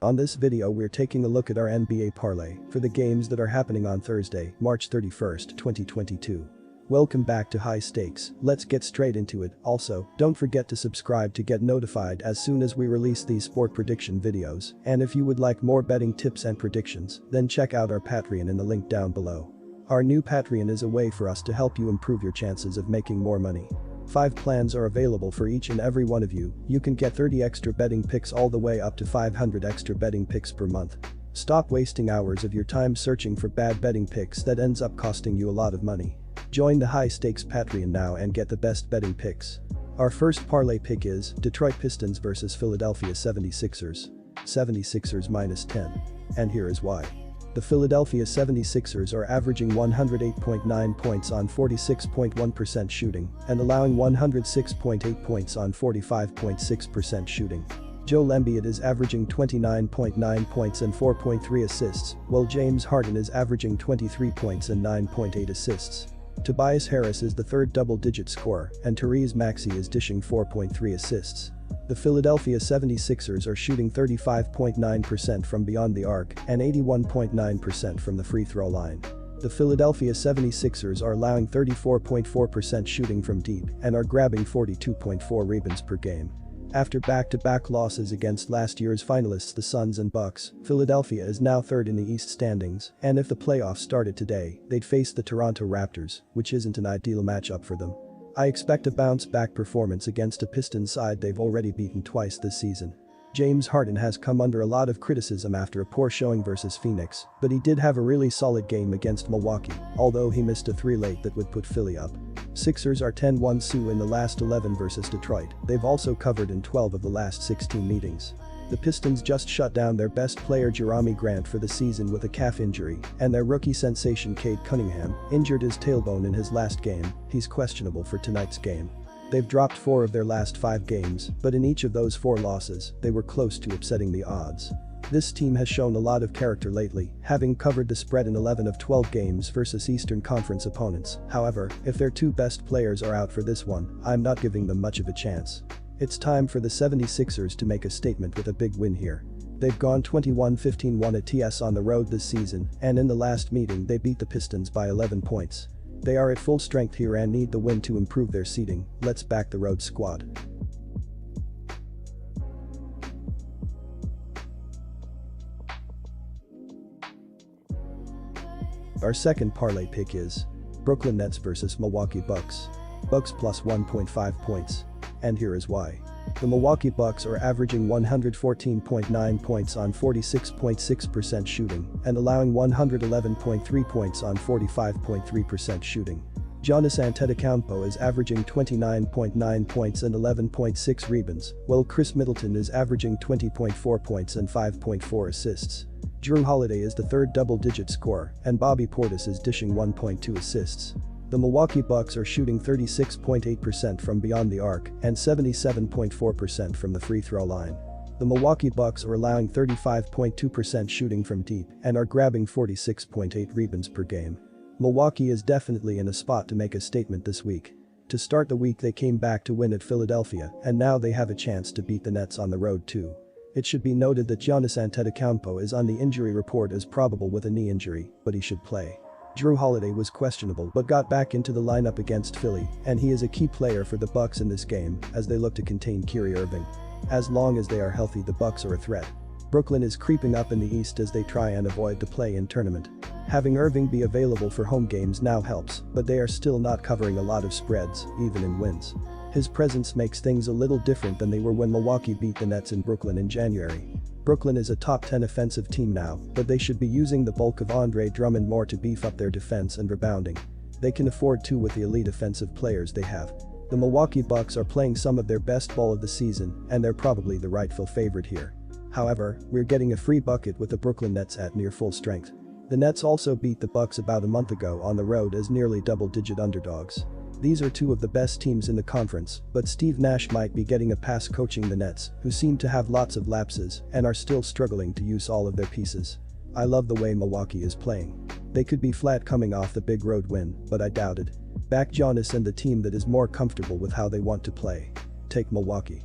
On this video we're taking a look at our NBA parlay for the games that are happening on Thursday, March 31st, 2022. Welcome back to High Stakes, let's get straight into it. Also, don't forget to subscribe to get notified as soon as we release these sport prediction videos, and if you would like more betting tips and predictions, then check out our Patreon in the link down below. Our new Patreon is a way for us to help you improve your chances of making more money. 5 plans are available for each and every one of you. You can get 30 extra betting picks all the way up to 500 extra betting picks per month. Stop wasting hours of your time searching for bad betting picks that ends up costing you a lot of money. Join the High Stakes Patreon now and get the best betting picks. Our first parlay pick is Detroit Pistons vs Philadelphia 76ers. 76ers -10. And here is why. The Philadelphia 76ers are averaging 108.9 points on 46.1% shooting and allowing 106.8 points on 45.6% shooting. Joel Embiid is averaging 29.9 points and 4.3 assists, while James Harden is averaging 23 points and 9.8 assists. Tobias Harris is the third double-digit scorer, and Therese Maxey is dishing 4.3 assists. The Philadelphia 76ers are shooting 35.9% from beyond the arc and 81.9% from the free throw line. The Philadelphia 76ers are allowing 34.4% shooting from deep and are grabbing 42.4 rebounds per game. After back-to-back losses against last year's finalists the Suns and Bucks, Philadelphia is now third in the East standings, and if the playoffs started today, they'd face the Toronto Raptors, which isn't an ideal matchup for them. I expect a bounce-back performance against a Pistons side they've already beaten twice this season. James Harden has come under a lot of criticism after a poor showing versus Phoenix, but he did have a really solid game against Milwaukee, although he missed a 3 late that would put Philly up. Sixers are 10-1 in the last 11 versus Detroit. They've also covered in 12 of the last 16 meetings. The Pistons just shut down their best player Jerami Grant for the season with a calf injury, and their rookie sensation Cade Cunningham injured his tailbone in his last game. He's questionable for tonight's game. They've dropped 4 of their last 5 games, but in each of those 4 losses, they were close to upsetting the odds. This team has shown a lot of character lately, having covered the spread in 11 of 12 games versus Eastern Conference opponents. However, if their 2 best players are out for this one, I'm not giving them much of a chance. It's time for the 76ers to make a statement with a big win here. They've gone 21-15-1 at TS on the road this season, and in the last meeting they beat the Pistons by 11 points. They are at full strength here and need the win to improve their seeding. Let's back the road squad. Our second parlay pick is Brooklyn Nets vs Milwaukee Bucks. Bucks plus 1.5 points. And here is why. The Milwaukee Bucks are averaging 114.9 points on 46.6% shooting and allowing 111.3 points on 45.3% shooting. Giannis Antetokounmpo is averaging 29.9 points and 11.6 rebounds, while Chris Middleton is averaging 20.4 points and 5.4 assists. Jrue Holiday is the third double-digit scorer, and Bobby Portis is dishing 1.2 assists. The Milwaukee Bucks are shooting 36.8% from beyond the arc and 77.4% from the free throw line. The Milwaukee Bucks are allowing 35.2% shooting from deep and are grabbing 46.8 rebounds per game. Milwaukee is definitely in a spot to make a statement this week. To start the week they came back to win at Philadelphia, and now they have a chance to beat the Nets on the road too. It should be noted that Giannis Antetokounmpo is on the injury report as probable with a knee injury, but he should play. Jrue Holiday was questionable but got back into the lineup against Philly, and he is a key player for the Bucks in this game as they look to contain Kyrie Irving. As long as they are healthy the Bucks are a threat. Brooklyn is creeping up in the East as they try and avoid the play-in tournament. Having Irving be available for home games now helps, but they are still not covering a lot of spreads, even in wins. His presence makes things a little different than they were when Milwaukee beat the Nets in Brooklyn in January. Brooklyn is a top 10 offensive team now, but they should be using the bulk of Andre Drummond more to beef up their defense and rebounding. They can afford to with the elite offensive players they have. The Milwaukee Bucks are playing some of their best ball of the season, and they're probably the rightful favorite here. However, we're getting a free bucket with the Brooklyn Nets at near full strength. The Nets also beat the Bucks about a month ago on the road as nearly double-digit underdogs. These are 2 of the best teams in the conference, but Steve Nash might be getting a pass coaching the Nets, who seem to have lots of lapses and are still struggling to use all of their pieces. I love the way Milwaukee is playing. They could be flat coming off the big road win, but I doubt it. Back Giannis and the team that is more comfortable with how they want to play. Take Milwaukee.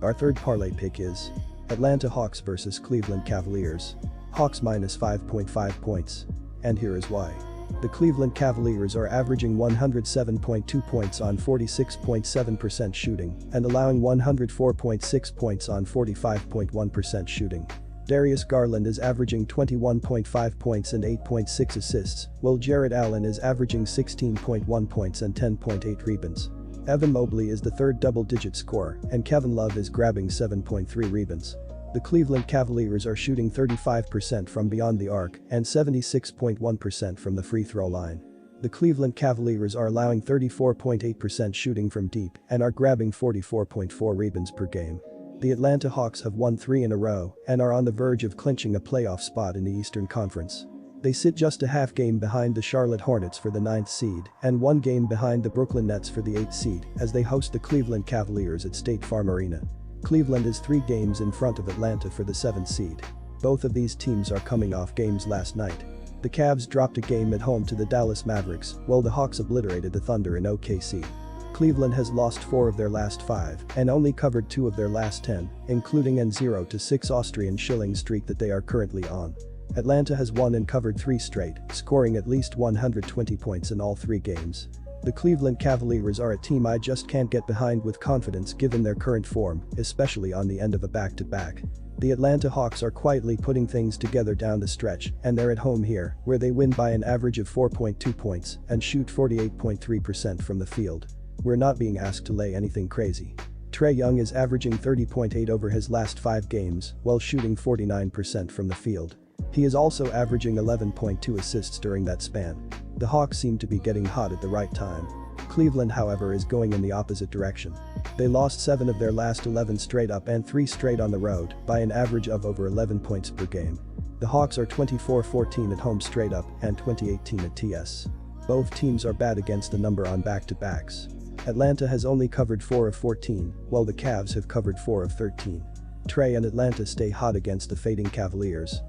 Our third parlay pick is Atlanta Hawks vs Cleveland Cavaliers. Hawks minus 5.5 points. And here is why. The Cleveland Cavaliers are averaging 107.2 points on 46.7% shooting and allowing 104.6 points on 45.1% shooting. Darius Garland is averaging 21.5 points and 8.6 assists, while Jarrett Allen is averaging 16.1 points and 10.8 rebounds. Evan Mobley is the third double-digit scorer, and Kevin Love is grabbing 7.3 rebounds. The Cleveland Cavaliers are shooting 35% from beyond the arc and 76.1% from the free throw line. The Cleveland Cavaliers are allowing 34.8% shooting from deep and are grabbing 44.4 rebounds per game. The Atlanta Hawks have won 3 in a row and are on the verge of clinching a playoff spot in the Eastern Conference. They sit just a half game behind the Charlotte Hornets for the 9th seed and 1 game behind the Brooklyn Nets for the 8th seed as they host the Cleveland Cavaliers at State Farm Arena. Cleveland is 3 games in front of Atlanta for the 7th seed. Both of these teams are coming off games last night. The Cavs dropped a game at home to the Dallas Mavericks, while the Hawks obliterated the Thunder in OKC. Cleveland has lost 4 of their last 5 and only covered 2 of their last 10, including an 0-6 Austrian shilling streak that they are currently on. Atlanta has won and covered 3 straight, scoring at least 120 points in all 3 games. The Cleveland Cavaliers are a team I just can't get behind with confidence given their current form, especially on the end of a back-to-back. The Atlanta Hawks are quietly putting things together down the stretch, and they're at home here, where they win by an average of 4.2 points and shoot 48.3% from the field. We're not being asked to lay anything crazy. Trae Young is averaging 30.8 over his last 5 games while shooting 49% from the field. He is also averaging 11.2 assists during that span. The Hawks seem to be getting hot at the right time. Cleveland, however, is going in the opposite direction. They lost 7 of their last 11 straight up and 3 straight on the road by an average of over 11 points per game. The Hawks are 24-14 at home straight up and 20-18 at TS. Both teams are bad against the number on back-to-backs. Atlanta has only covered 4 of 14, while the Cavs have covered 4 of 13. Trae and Atlanta stay hot against the fading Cavaliers.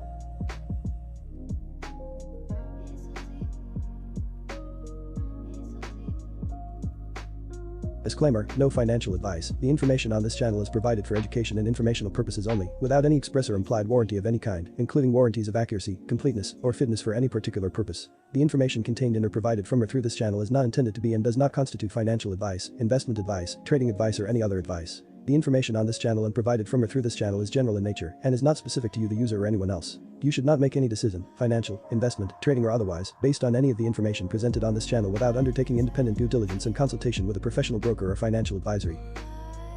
Disclaimer, no financial advice. The information on this channel is provided for education and informational purposes only, without any express or implied warranty of any kind, including warranties of accuracy, completeness, or fitness for any particular purpose. The information contained in or provided from or through this channel is not intended to be and does not constitute financial advice, investment advice, trading advice, or any other advice. The information on this channel and provided from or through this channel is general in nature and is not specific to you, the user, or anyone else. You should not make any decision, financial, investment, trading, or otherwise, based on any of the information presented on this channel without undertaking independent due diligence and consultation with a professional broker or financial advisory.